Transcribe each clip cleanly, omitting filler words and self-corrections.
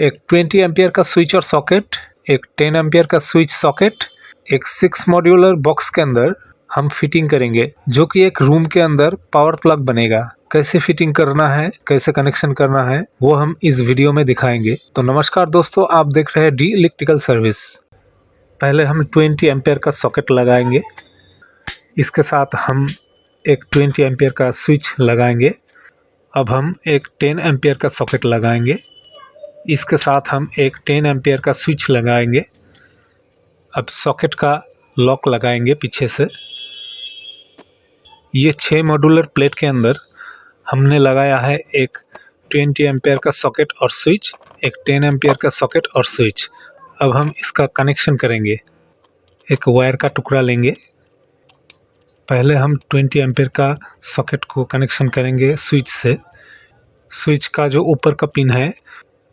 एक 20 एम्पियर का स्विच और सॉकेट, एक 10 एम्पियर का स्विच सॉकेट, एक 6 मॉड्यूलर बॉक्स के अंदर हम फिटिंग करेंगे, जो कि एक रूम के अंदर पावर प्लग बनेगा। कैसे फिटिंग करना है, कैसे कनेक्शन करना है, वो हम इस वीडियो में दिखाएंगे। तो नमस्कार दोस्तों, आप देख रहे हैं डी इलेक्ट्रिकल सर्विस। पहले हम 20 एम्पियर का सॉकेट लगाएंगे, इसके साथ हम एक 20 एम्पियर का स्विच लगाएंगे। अब हम एक 10 एम्पियर का सॉकेट लगाएंगे, इसके साथ हम एक 10 एम्पियर का स्विच लगाएंगे। अब सॉकेट का लॉक लगाएंगे पीछे से। ये 6 मॉड्यूलर प्लेट के अंदर हमने लगाया है एक 20 एम्पियर का सॉकेट और स्विच, एक 10 एम्पियर का सॉकेट और स्विच। अब हम इसका कनेक्शन करेंगे। एक वायर का टुकड़ा लेंगे, पहले हम 20 एम्पियर का सॉकेट को कनेक्शन करेंगे स्विच से। स्विच का जो ऊपर का पिन है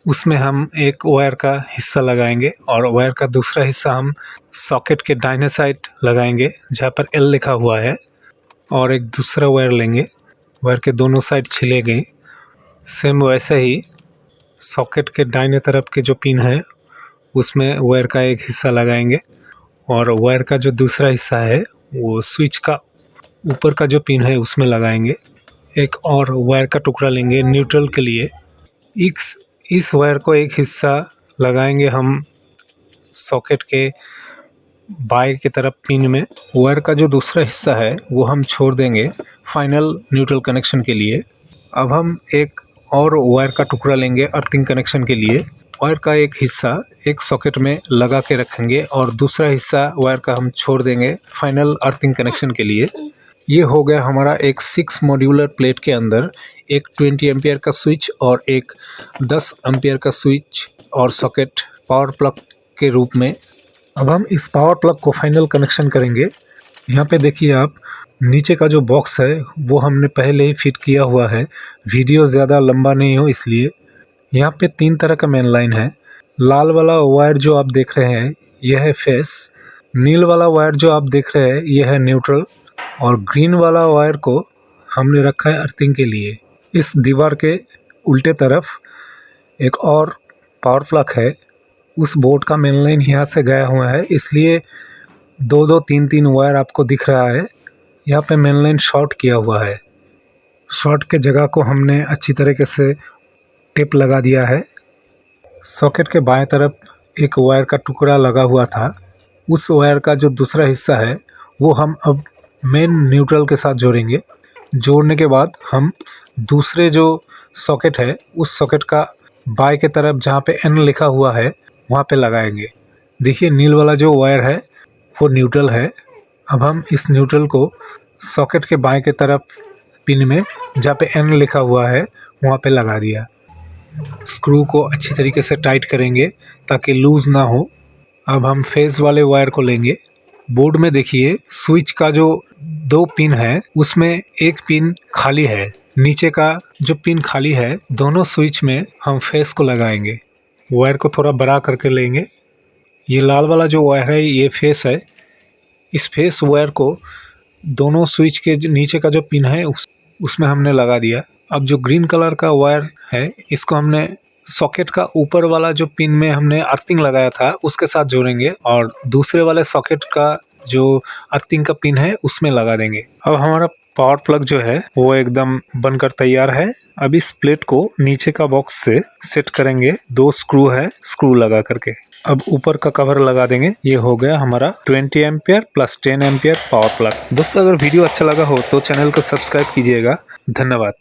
उसमें हम एक वायर का हिस्सा लगाएंगे और वायर का दूसरा हिस्सा हम सॉकेट के दाहिने साइड लगाएंगे जहाँ पर एल लिखा हुआ है, और एक दूसरा वायर लेंगे, वायर के दोनों साइड छिले गए। सेम वैसे ही सॉकेट के दाहिने तरफ के जो पिन है उसमें वायर का एक हिस्सा लगाएंगे और वायर का जो दूसरा हिस्सा है वो स्विच का ऊपर का जो पिन है उसमें लगाएंगे। एक और वायर का टुकड़ा लेंगे न्यूट्रल के लिए। इस वायर को एक हिस्सा लगाएंगे हम सॉकेट के बाएं की तरफ पिन में। वायर का जो दूसरा हिस्सा है वो हम छोड़ देंगे फाइनल न्यूट्रल कनेक्शन के लिए। अब हम एक और वायर का टुकड़ा लेंगे अर्थिंग कनेक्शन के लिए। वायर का एक हिस्सा एक सॉकेट में लगा के रखेंगे और दूसरा हिस्सा वायर का हम छोड़ देंगे फाइनल अर्थिंग कनेक्शन के लिए। ये हो गया हमारा एक 6 मॉड्यूलर प्लेट के अंदर एक 20 एम्पियर का स्विच और एक 10 एम्पियर का स्विच और सॉकेट पावर प्लग के रूप में। अब हम इस पावर प्लग को फाइनल कनेक्शन करेंगे। यहाँ पे देखिए आप, नीचे का जो बॉक्स है वो हमने पहले ही फिट किया हुआ है, वीडियो ज़्यादा लंबा नहीं हो इसलिए। यहाँ पे 3 तरह का मेन लाइन है। लाल वाला वायर जो आप देख रहे हैं यह है फेस, नील वाला वायर जो आप देख रहे हैं यह है न्यूट्रल, और ग्रीन वाला वायर को हमने रखा है अर्थिंग के लिए। इस दीवार के उल्टे तरफ एक और पावर प्लग है, उस बोर्ड का मेन लाइन यहाँ से गया हुआ है, इसलिए 2-2 3-3 वायर आपको दिख रहा है। यहाँ पे मेन लाइन शॉर्ट किया हुआ है। शॉर्ट के जगह को हमने अच्छी तरीके से टेप लगा दिया है। सॉकेट के बाएं तरफ एक वायर का टुकड़ा लगा हुआ था, उस वायर का जो दूसरा हिस्सा है वो हम अब मेन न्यूट्रल के साथ जोड़ेंगे। जोड़ने के बाद हम दूसरे जो सॉकेट है उस सॉकेट का बाएं के तरफ जहाँ पे एन लिखा हुआ है वहाँ पे लगाएंगे। देखिए नील वाला जो वायर है वो न्यूट्रल है। अब हम इस न्यूट्रल को सॉकेट के बाएं के तरफ पिन में जहाँ पे एन लिखा हुआ है वहाँ पे लगा दिया। स्क्रू को अच्छी तरीके से टाइट करेंगे ताकि लूज़ ना हो। अब हम फेस वाले वायर को लेंगे। बोर्ड में देखिए स्विच का जो 2 पिन है उसमें एक पिन खाली है, नीचे का जो पिन खाली है दोनों स्विच में हम फेस को लगाएंगे। वायर को थोड़ा बड़ा करके लेंगे। ये लाल वाला जो वायर है ये फेस है। इस फेस वायर को दोनों स्विच के नीचे का जो पिन है उसमें हमने लगा दिया। अब जो ग्रीन कलर का वायर है इसको हमने सॉकेट का ऊपर वाला जो पिन में हमने अर्थिंग लगाया था उसके साथ जोड़ेंगे और दूसरे वाले सॉकेट का जो अर्थिंग का पिन है उसमें लगा देंगे। अब हमारा पावर प्लग जो है वो एकदम बनकर तैयार है। अब इस प्लेट को नीचे का बॉक्स से सेट करेंगे। 2 स्क्रू है, स्क्रू लगा करके अब ऊपर का कवर लगा देंगे। ये हो गया हमारा 20 ampere plus 10 ampere power plug. दोस्तों अगर वीडियो अच्छा लगा हो तो चैनल को सब्सक्राइब कीजिएगा। धन्यवाद।